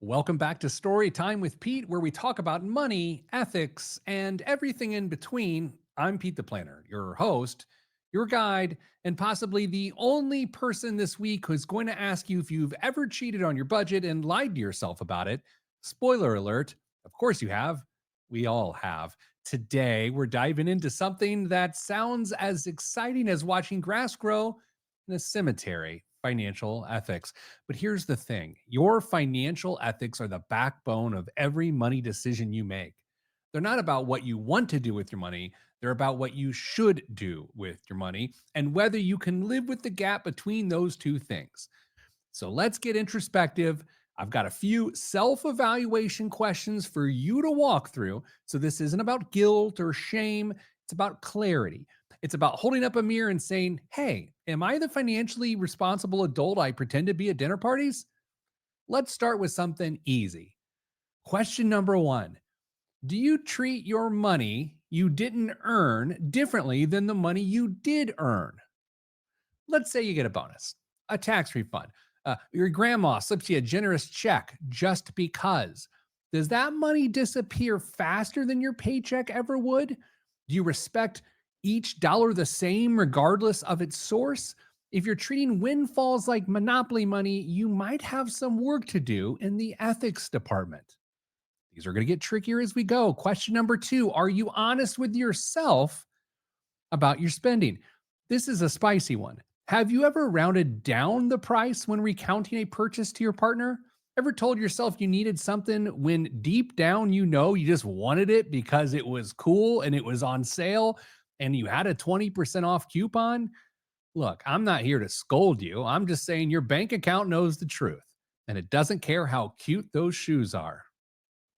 Welcome back to Storytime with Pete, where we talk about money, ethics, and everything in between. I'm Pete the Planner, your host, your guide, and possibly the only person this week who's going to ask you if you've ever cheated on your budget and lied to yourself about it. Spoiler alert, of course you have. We all have. Today, we're diving into something that sounds as exciting as watching grass grow in a cemetery: financial ethics. But here's the thing: your financial ethics are the backbone of every money decision you make. They're not about what you want to do with your money, they're about what you should do with your money and whether you can live with the gap between those two things. So let's get introspective. I've got a few self evaluation questions for you to walk through. So this isn't about guilt or shame, it's about clarity. It's about holding up a mirror and saying, hey, am I the financially responsible adult I pretend to be at dinner parties? Let's start with something easy. Question number one: do you treat your money you didn't earn differently than the money you did earn? Let's say you get a bonus, a tax refund. Your grandma slips you a generous check just because. Does that money disappear faster than your paycheck ever would? Do you respect each dollar the same regardless of its source? If you're treating windfalls like monopoly money, you might have some work to do in the ethics department. These are going to get trickier as we go. Question number two: are you honest with yourself about your spending? This is a spicy one. Have you ever rounded down the price when recounting a purchase to your partner? Ever told yourself you needed something when deep down you know you just wanted it because it was cool and it was on sale and you had a 20% off coupon? Look, I'm not here to scold you. I'm just saying your bank account knows the truth and it doesn't care how cute those shoes are,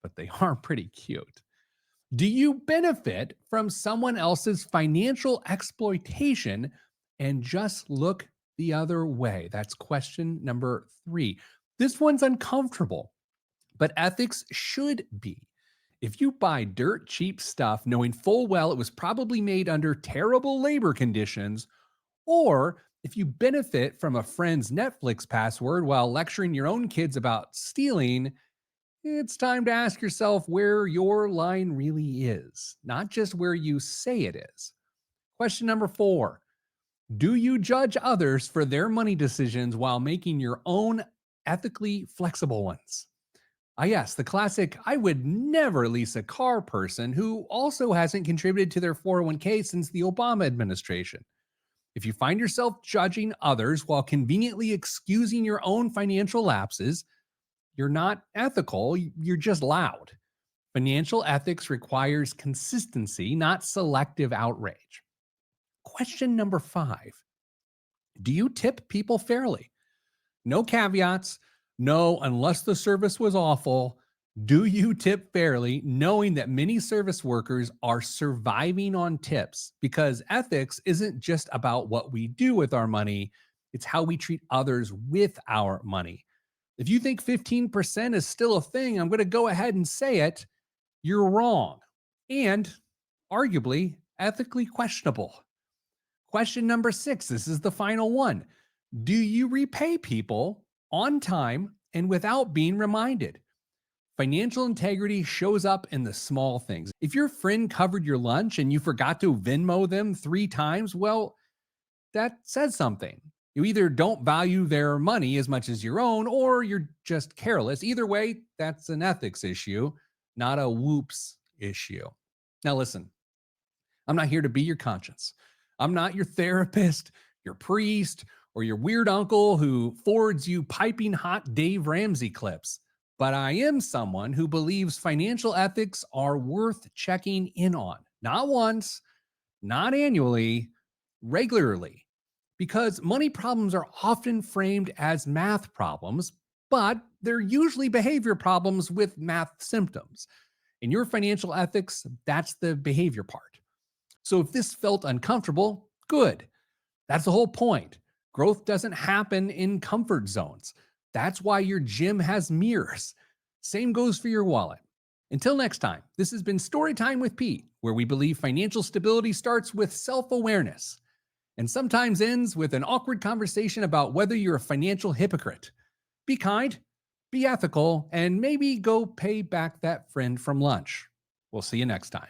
but they are pretty cute. Do you benefit from someone else's financial exploitation and just look the other way? That's question number three. This one's uncomfortable, but ethics should be. If you buy dirt cheap stuff knowing full well it was probably made under terrible labor conditions, or if you benefit from a friend's Netflix password while lecturing your own kids about stealing, it's time to ask yourself where your line really is, not just where you say it is. Question number four: do you judge others for their money decisions while making your own ethically flexible ones? Ah, yes, the classic I would never lease a car person who also hasn't contributed to their 401k since the Obama administration. If you find yourself judging others while conveniently excusing your own financial lapses, you're not ethical, you're just loud. Financial ethics requires consistency, not selective outrage. Question number five: do you tip people fairly? No caveats, no, unless the service was awful. Do you tip fairly, knowing that many service workers are surviving on tips? Because ethics isn't just about what we do with our money, it's how we treat others with our money. If you think 15% is still a thing, I'm going to go ahead and say it. You're wrong and arguably ethically questionable. Question number six: this is the final one. Do you repay people on time and without being reminded? Financial integrity shows up in the small things. If your friend covered your lunch and you forgot to Venmo them 3 times, well, that says something. You either don't value their money as much as your own, or you're just careless. Either way, that's an ethics issue, not a whoops issue. Now, listen, I'm not here to be your conscience. I'm not your therapist, your priest, or your weird uncle who forwards you piping hot Dave Ramsey clips. But I am someone who believes financial ethics are worth checking in on, not once, not annually, regularly. Because money problems are often framed as math problems, but they're usually behavior problems with math symptoms. In your financial ethics, that's the behavior part. So if this felt uncomfortable, good. That's the whole point. Growth doesn't happen in comfort zones. That's why your gym has mirrors. Same goes for your wallet. Until next time, this has been Storytime with Pete, where we believe financial stability starts with self awareness and sometimes ends with an awkward conversation about whether you're a financial hypocrite. Be kind, be ethical, and maybe go pay back that friend from lunch. We'll see you next time.